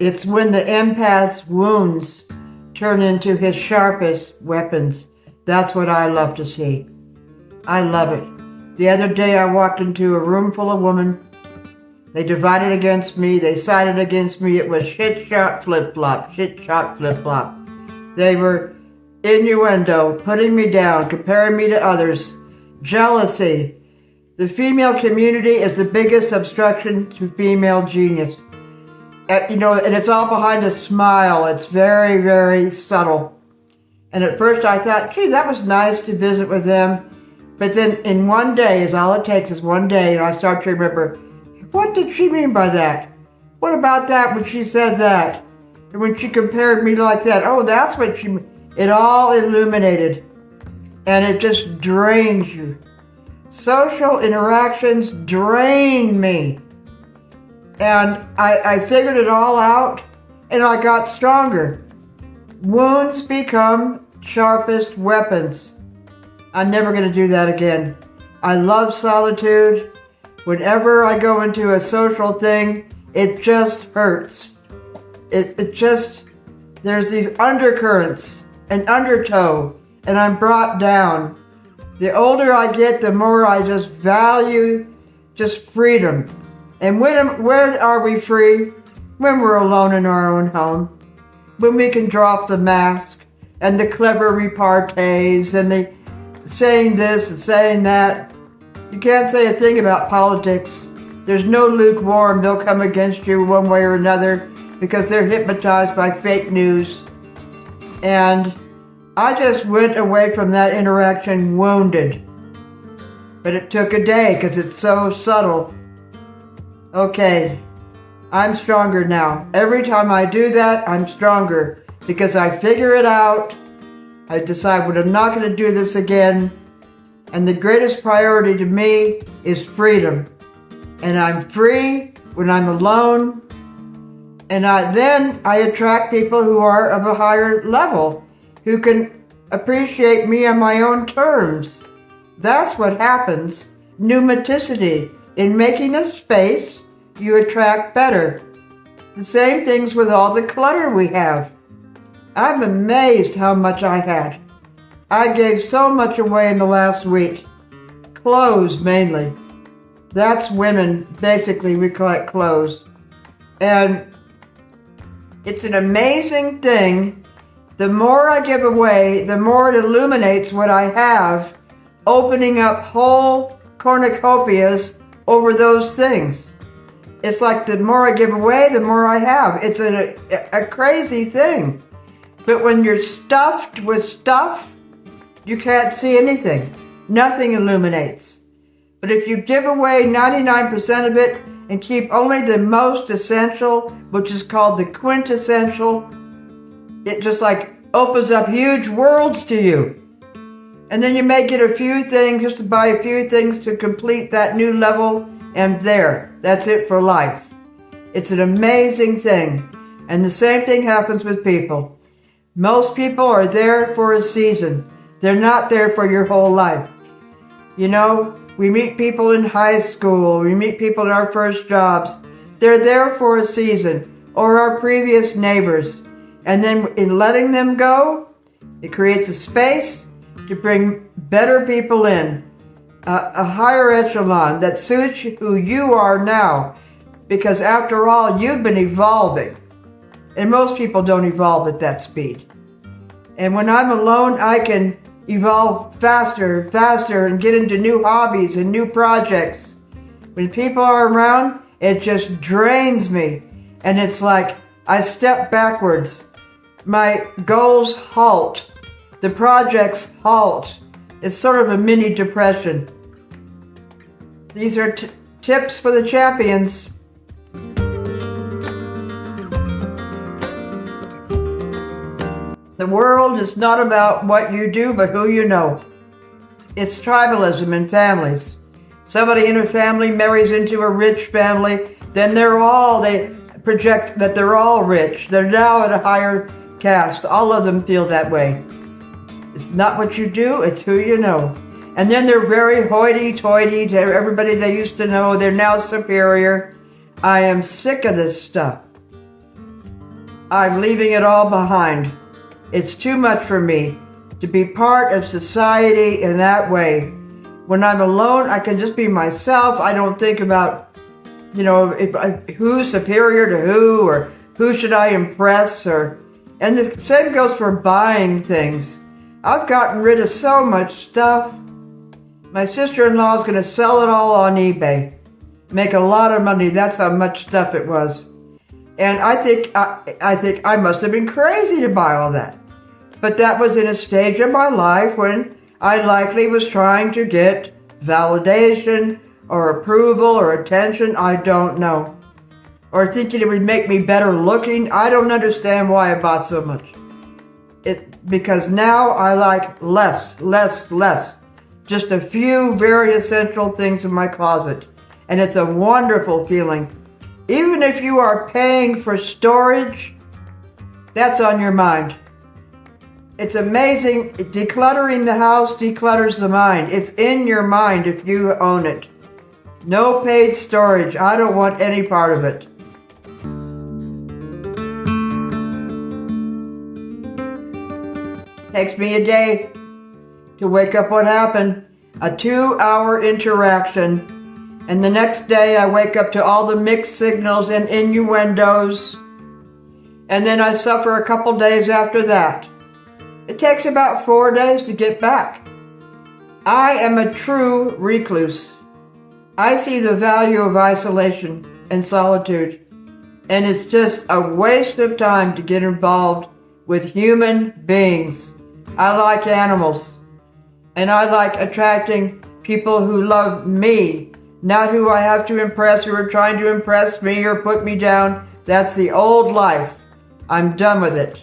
It's when the empath's wounds turn into his sharpest weapons. That's what I love to see. I love it. The other day I walked into a room full of women. They divided against me. They sided against me. It was shit, shot, flip-flop. Shit, shot, flip-flop. They were innuendo, putting me down, comparing me to others. Jealousy. The female community is the biggest obstruction to female genius. And it's all behind a smile. It's very, very subtle. And at first I thought, gee, that was nice to visit with them. But then in one day, all it takes is one day, and I start to remember, what did she mean by that? What about that when she said that? And when she compared me like that, oh, that's what she meant. It all illuminated. And it just drains you. Social interactions drain me. And I figured it all out, and I got stronger. Wounds become sharpest weapons. I'm never going to do that again. I love solitude. Whenever I go into a social thing, it just hurts. It just, there's these undercurrents, an undertow, and I'm brought down. The older I get, the more I just value just freedom. And when are we free? When we're alone in our own home. When we can drop the mask and the clever repartees and the saying this and saying that. You can't say a thing about politics. There's no lukewarm. They'll come against you one way or another because they're hypnotized by fake news. And I just went away from that interaction wounded. But it took a day because it's so subtle. Okay, I'm stronger now. Every time I do that, I'm stronger because I figure it out. I decide, well, I'm not going to do this again. And the greatest priority to me is freedom. And I'm free when I'm alone. And then I attract people who are of a higher level, who can appreciate me on my own terms. That's what happens. Pneumaticity. In making a space, you attract better. The same things with all the clutter we have. I'm amazed how much I had. I gave so much away in the last week. Clothes, mainly. That's women. Basically, we collect clothes. And it's an amazing thing. The more I give away, the more it illuminates what I have, opening up whole cornucopias over those things. It's like the more I give away, the more I have. It's a crazy thing. But when you're stuffed with stuff, you can't see anything. Nothing illuminates. But if you give away 99% of it and keep only the most essential, which is called the quintessential, it just like opens up huge worlds to you. And then you may get a few things, just to buy a few things to complete that new level, and there, that's it for life. It's an amazing thing. And the same thing happens with people. Most people are there for a season. They're not there for your whole life. You know, we meet people in high school, we meet people in our first jobs. They're there for a season, or our previous neighbors. And then in letting them go, it creates a space to bring better people in, a higher echelon that suits who you are now. Because after all, you've been evolving. And most people don't evolve at that speed. And when I'm alone, I can evolve faster, and get into new hobbies and new projects. When people are around, it just drains me. And it's like I step backwards. My goals halt. The projects halt. It's sort of a mini depression. These are tips for the champions. The world is not about what you do, but who you know. It's tribalism in families. Somebody in a family marries into a rich family, then they project that they're all rich. They're now at a higher caste. All of them feel that way. It's not what you do, it's who you know. And then they're very hoity-toity to everybody they used to know. They're now superior. I am sick of this stuff. I'm leaving it all behind. It's too much for me to be part of society in that way. When I'm alone, I can just be myself. I don't think about, who's superior to who, or who should I impress, and the same goes for buying things. I've gotten rid of so much stuff. My sister-in-law is going to sell it all on eBay. Make a lot of money. That's how much stuff it was. And I think I must have been crazy to buy all that. But that was in a stage of my life when I likely was trying to get validation or approval or attention. I don't know. Or thinking it would make me better looking. I don't understand why I bought so much. Because now I like less. Just a few very essential things in my closet. And it's a wonderful feeling. Even if you are paying for storage, that's on your mind. It's amazing. Decluttering the house declutters the mind. It's in your mind if you own it. No paid storage. I don't want any part of it. Takes me a day to wake up what happened. A 2-hour interaction. And the next day I wake up to all the mixed signals and innuendos. And then I suffer a couple days after that. It takes about 4 days to get back. I am a true recluse. I see the value of isolation and solitude. And it's just a waste of time to get involved with human beings. I like animals. And I like attracting people who love me, not who I have to impress, who are trying to impress me or put me down. That's the old life. I'm done with it.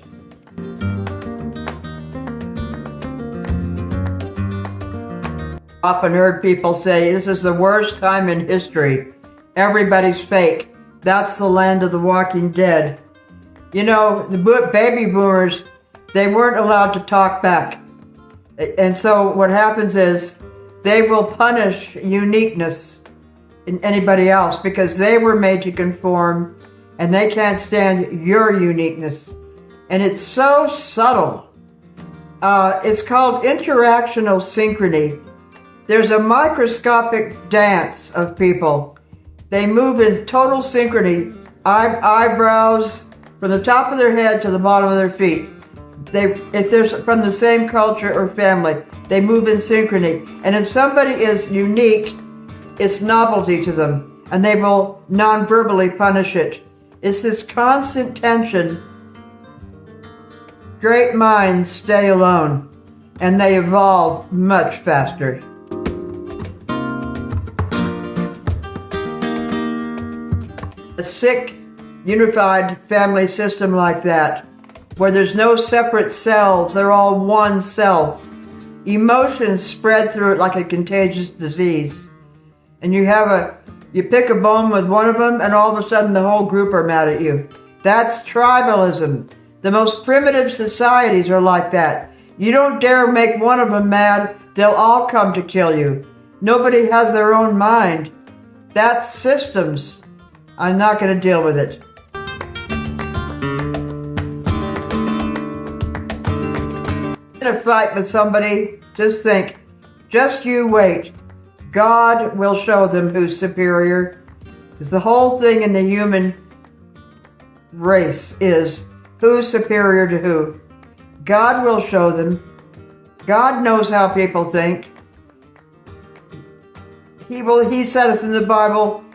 Often heard people say, this is the worst time in history. Everybody's fake. That's the land of the walking dead. You know, the baby boomers, they weren't allowed to talk back. And so what happens is they will punish uniqueness in anybody else because they were made to conform and they can't stand your uniqueness. And it's so subtle. It's called interactional synchrony. There's a microscopic dance of people. They move in total synchrony, eyebrows from the top of their head to the bottom of their feet. If they're from the same culture or family, they move in synchrony. And if somebody is unique, it's novelty to them, and they will non-verbally punish it. It's this constant tension. Great minds stay alone, and they evolve much faster. A sick, unified family system like that, where there's no separate selves, they're all one self. Emotions spread through it like a contagious disease. And you pick a bone with one of them, and all of a sudden the whole group are mad at you. That's tribalism. The most primitive societies are like that. You don't dare make one of them mad, they'll all come to kill you. Nobody has their own mind. That's systems. I'm not going to deal with it. In a fight with somebody, just think, just you wait. God will show them who's superior. Because the whole thing in the human race is who's superior to who. God will show them. God knows how people think. He said it in the Bible,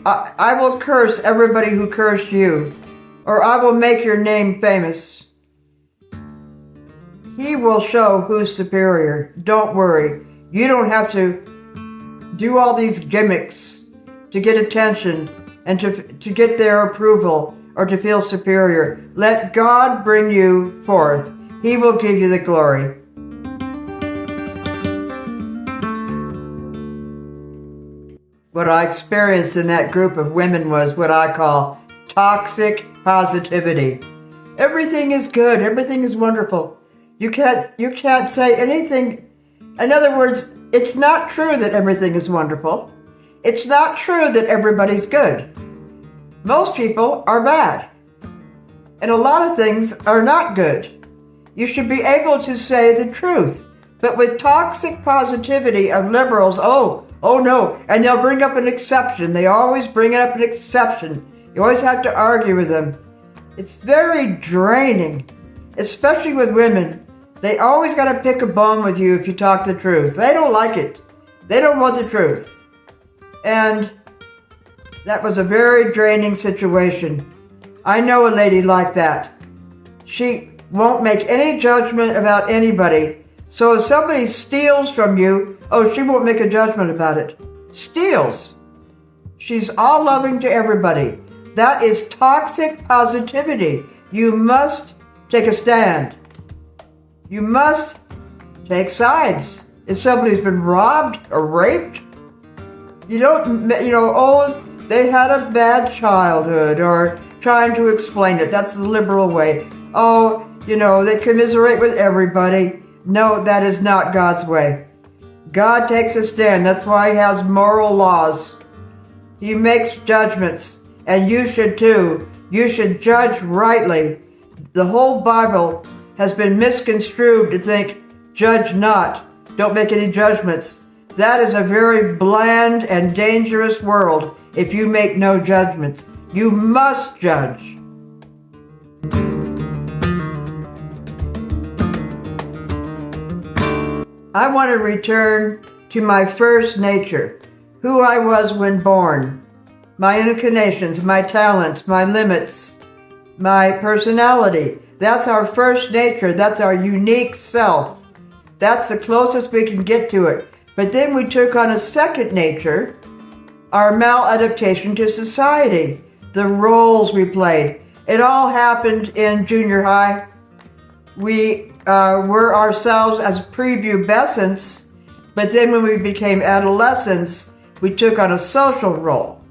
I will curse everybody who cursed you, or I will make your name famous. He will show who's superior. Don't worry. You don't have to do all these gimmicks to get attention and to get their approval or to feel superior. Let God bring you forth. He will give you the glory. What I experienced in that group of women was what I call toxic positivity. Everything is good. Everything is wonderful. You can't say anything. In other words, it's not true that everything is wonderful. It's not true that everybody's good. Most people are bad. And a lot of things are not good. You should be able to say the truth. But with toxic positivity of liberals, oh no, and they'll bring up an exception. They always bring up an exception. You always have to argue with them. It's very draining, especially with women. They always got to pick a bone with you if you talk the truth. They don't like it. They don't want the truth. And that was a very draining situation. I know a lady like that. She won't make any judgment about anybody. So if somebody steals from you, oh, she won't make a judgment about it. Steals. She's all loving to everybody. That is toxic positivity. You must take a stand. You must take sides. If somebody's been robbed or raped, you don't, oh, they had a bad childhood, or trying to explain it. That's the liberal way. Oh, they commiserate with everybody. No, that is not God's way. God takes a stand. That's why He has moral laws. He makes judgments, and you should too. You should judge rightly. The whole Bible has been misconstrued to think, judge not, don't make any judgments. That is a very bland and dangerous world if you make no judgments. You must judge. I want to return to my first nature, who I was when born, my inclinations, my talents, my limits, my personality. That's our first nature. That's our unique self. That's the closest we can get to it. But then we took on a second nature, our maladaptation to society, the roles we played. It all happened in junior high. We were ourselves as prepubescents, but then when we became adolescents, we took on a social role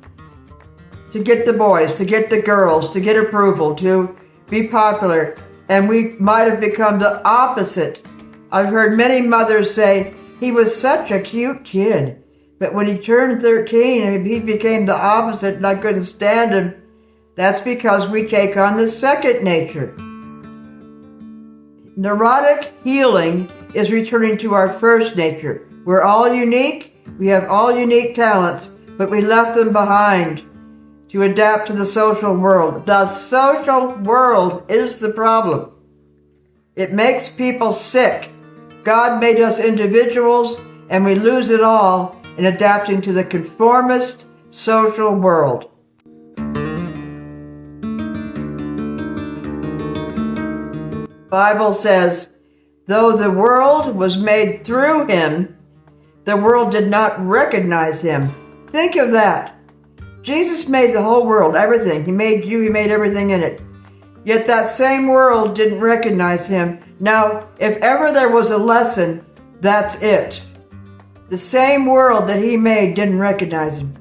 to get the boys, to get the girls, to get approval, to be popular, and we might have become the opposite. I've heard many mothers say, he was such a cute kid, but when he turned 13, he became the opposite and I couldn't stand him. That's because we take on the second nature. Neurotic healing is returning to our first nature. We're all unique. We have all unique talents, but we left them behind to adapt to the social world. The social world is the problem. It makes people sick. God made us individuals, and we lose it all in adapting to the conformist social world. Bible says, though the world was made through Him, the world did not recognize Him. Think of that. Jesus made the whole world, everything. He made you, He made everything in it. Yet that same world didn't recognize Him. Now, if ever there was a lesson, that's it. The same world that He made didn't recognize Him.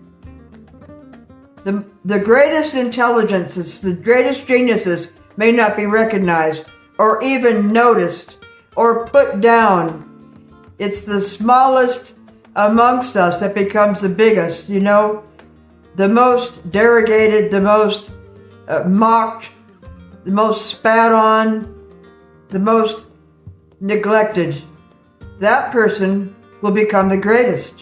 The greatest intelligences, the greatest geniuses may not be recognized or even noticed or put down. It's the smallest amongst us that becomes the biggest, the most derogated, the most mocked, the most spat on, the most neglected. That person will become the greatest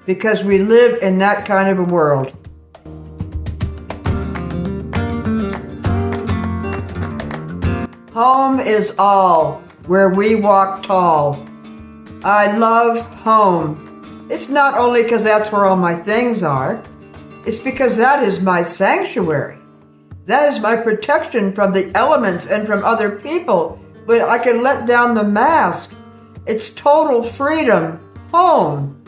because we live in that kind of a world. Home is all, where we walk tall. I love home. It's not only because that's where all my things are. It's because that is my sanctuary. That is my protection from the elements and from other people. But I can let down the mask. It's total freedom. Home.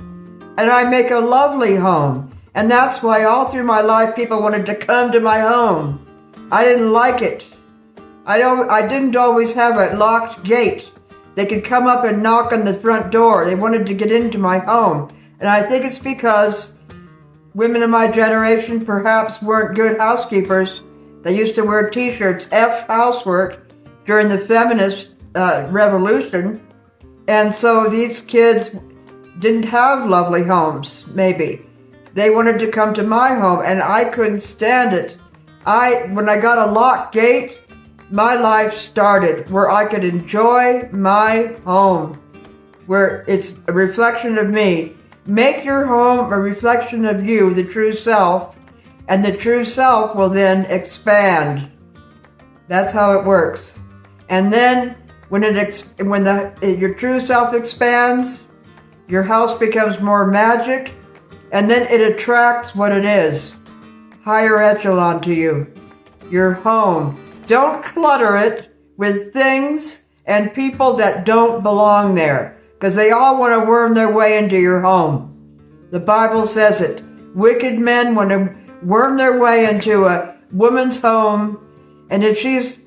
And I make a lovely home. And that's why all through my life people wanted to come to my home. I didn't like it. I didn't always have a locked gate. They could come up and knock on the front door. They wanted to get into my home. And I think it's because women of my generation perhaps weren't good housekeepers. They used to wear t-shirts, F housework, during the feminist revolution. And so these kids didn't have lovely homes, maybe. They wanted to come to my home, and I couldn't stand it. When I got a locked gate, my life started, where I could enjoy my home, where it's a reflection of me. Make your home a reflection of you, the true self, and the true self will then expand. That's how it works. And then when your true self expands, your house becomes more magic, and then it attracts what it is, higher echelon to you, your home. Don't clutter it with things and people that don't belong there, because they all want to worm their way into your home. The Bible says it. Wicked men want to worm their way into a woman's home, and if she's,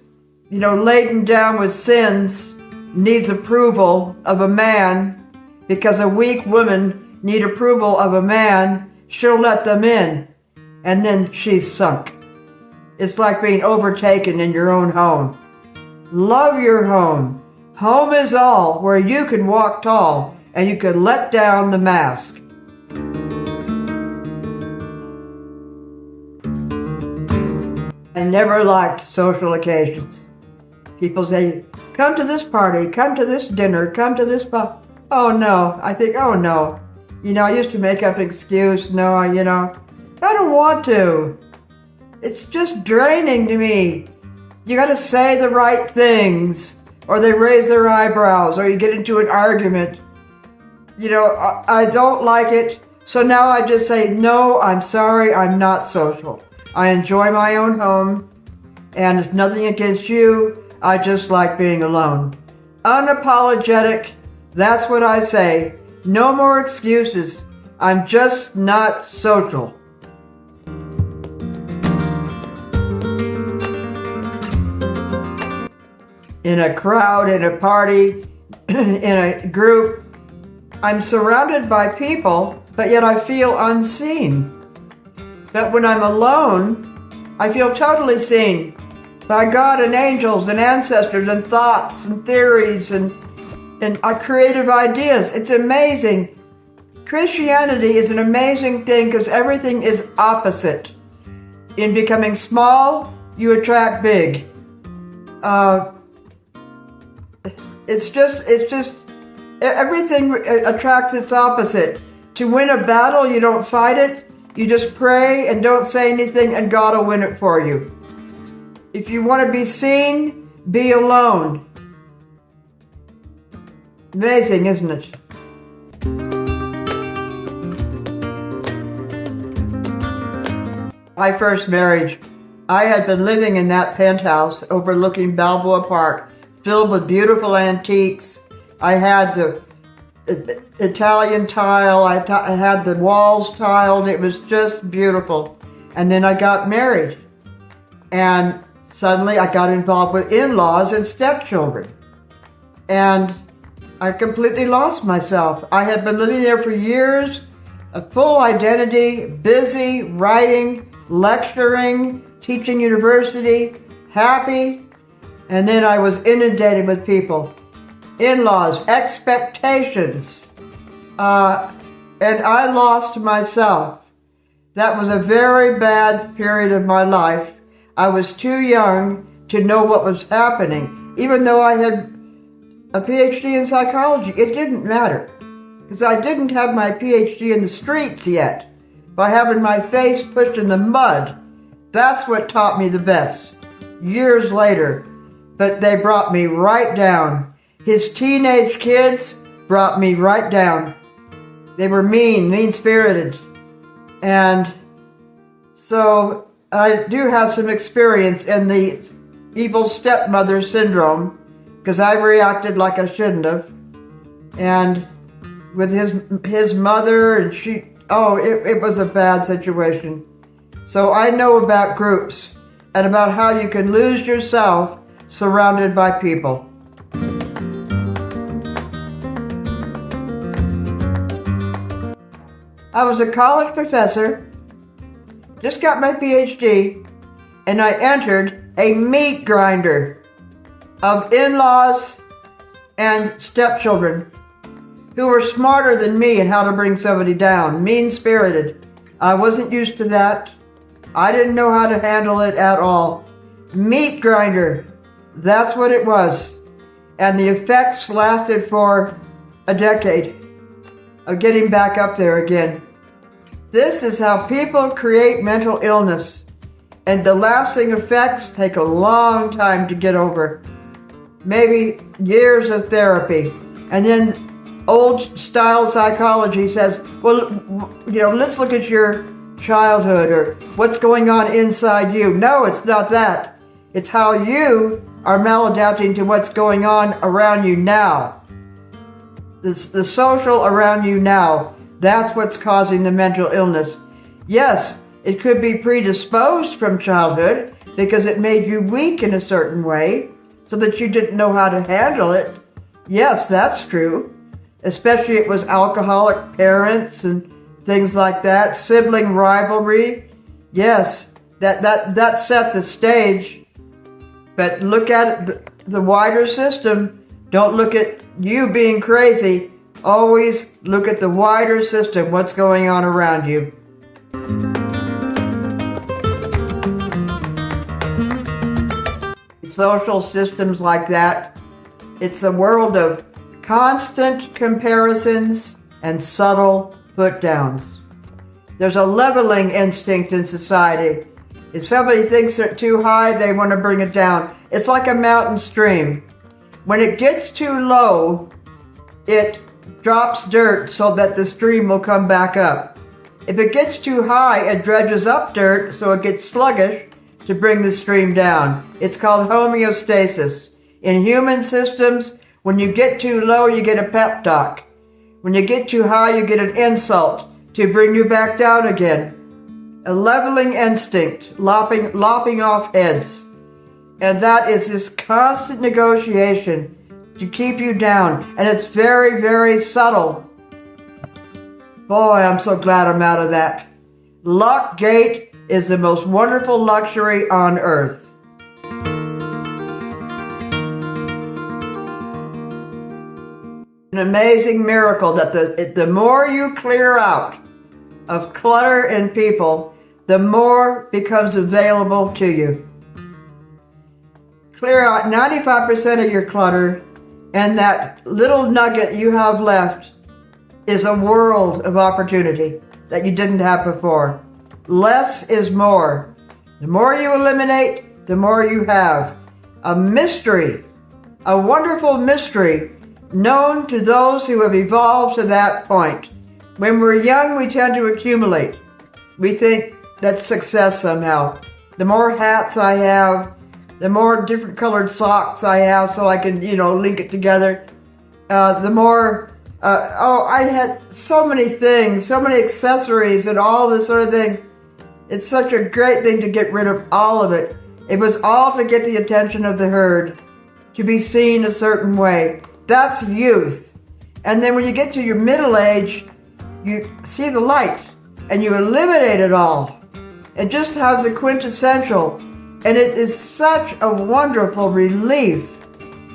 laden down with sins, needs approval of a man, because a weak woman needs approval of a man, she'll let them in, and then she's sunk. It's like being overtaken in your own home. Love your home. Home is all, where you can walk tall and you can let down the mask. I never liked social occasions. People say, come to this party, come to this dinner, come to this oh no. I think, oh no. I used to make up an excuse. No, I don't want to. It's just draining to me. You got to say the right things, or they raise their eyebrows, or you get into an argument. I don't like it. So now I just say, no, I'm sorry, I'm not social. I enjoy my own home, and it's nothing against you. I just like being alone. Unapologetic, that's what I say. No more excuses. I'm just not social. In a crowd, in a party, in a group, I'm surrounded by people, but yet I feel unseen. But when I'm alone, I feel totally seen by God and angels and ancestors and thoughts and theories and creative ideas. It's amazing. Christianity is an amazing thing because everything is opposite. In becoming small, you attract big. It's just everything attracts its opposite. To win a battle, you don't fight it. You just pray and don't say anything, and God will win it for you. If you want to be seen, be alone. Amazing, isn't it? My first marriage, I had been living in that penthouse overlooking Balboa Park, filled with beautiful antiques. I had the Italian tile, I had the walls tiled, it was just beautiful. And then I got married. And suddenly I got involved with in-laws and stepchildren. And I completely lost myself. I had been living there for years, a full identity, busy, writing, lecturing, teaching university, happy. And then I was inundated with people. In-laws, expectations. And I lost myself. That was a very bad period of my life. I was too young to know what was happening. Even though I had a Ph.D. in psychology, it didn't matter. Because I didn't have my Ph.D. in the streets yet. By having my face pushed in the mud. That's what taught me the best. Years later. But they brought me right down. His teenage kids brought me right down. They were mean-spirited. And so I do have some experience in the evil stepmother syndrome, because I reacted like I shouldn't have. And with his mother, and it was a bad situation. So I know about groups and about how you can lose yourself surrounded by people. I was a college professor, just got my Ph.D., and I entered a meat grinder of in-laws and stepchildren who were smarter than me in how to bring somebody down, mean-spirited. I wasn't used to that. I didn't know how to handle it at all. Meat grinder. That's what it was. And the effects lasted for a decade of getting back up there again. This is how people create mental illness. And the lasting effects take a long time to get over. Maybe years of therapy. And then old style psychology says, well, let's look at your childhood or what's going on inside you. No, it's not that. It's how you are maladapting to what's going on around you now. The social around you now. That's what's causing the mental illness. Yes, it could be predisposed from childhood because it made you weak in a certain way so that you didn't know how to handle it. Yes, that's true. Especially it was alcoholic parents and things like that, sibling rivalry. Yes, that set the stage. But look at the wider system. Don't look at you being crazy. Always look at the wider system, what's going on around you. Social systems like that, it's a world of constant comparisons and subtle put-downs. There's a leveling instinct in society. If somebody thinks they're too high, they want to bring it down. It's like a mountain stream. When it gets too low, it drops dirt so that the stream will come back up. If it gets too high, it dredges up dirt so it gets sluggish to bring the stream down. It's called homeostasis. In human systems, when you get too low, you get a pep talk. When you get too high, you get an insult to bring you back down again. A leveling instinct, lopping off heads. And that is this constant negotiation to keep you down. And it's very, very subtle. Boy, I'm so glad I'm out of that. Locked gate is the most wonderful luxury on earth. An amazing miracle that the more you clear out of clutter in people, the more becomes available to you. Clear out 95% of your clutter, and that little nugget you have left is a world of opportunity that you didn't have before. Less is more. The more you eliminate, the more you have. A mystery, a wonderful mystery, known to those who have evolved to that point. When we're young, we tend to accumulate. We think that's success somehow. The more hats I have, the more different colored socks I have so I can, link it together. The more, I had so many things, so many accessories and all this sort of thing. It's such a great thing to get rid of all of it. It was all to get the attention of the herd, to be seen a certain way. That's youth. And then when you get to your middle age, you see the light and you eliminate it all and just have the quintessential. And it is such a wonderful relief.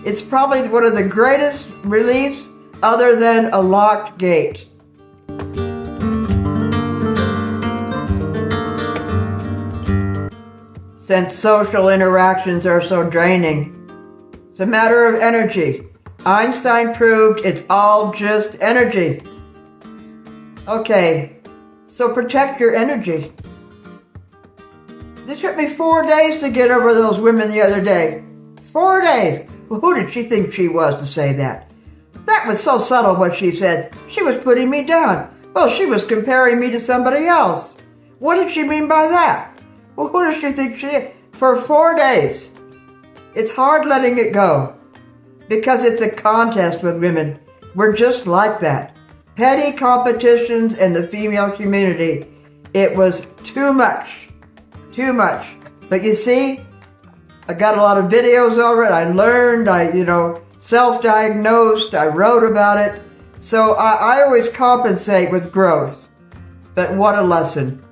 It's probably one of the greatest reliefs other than a locked gate. Since social interactions are so draining, it's a matter of energy. Einstein proved it's all just energy. Okay, so protect your energy. It took me 4 days to get over those women the other day. 4 days. Well, who did she think she was to say that? That was so subtle what she said. She was putting me down. Well, she was comparing me to somebody else. What did she mean by that? Well, who does she think she is? For 4 days. It's hard letting it go because it's a contest with women. We're just like that. Petty competitions in the female community. It was too much. Too much. But you see, I got a lot of videos over it. I learned, self-diagnosed. I wrote about it. So I always compensate with growth. But what a lesson.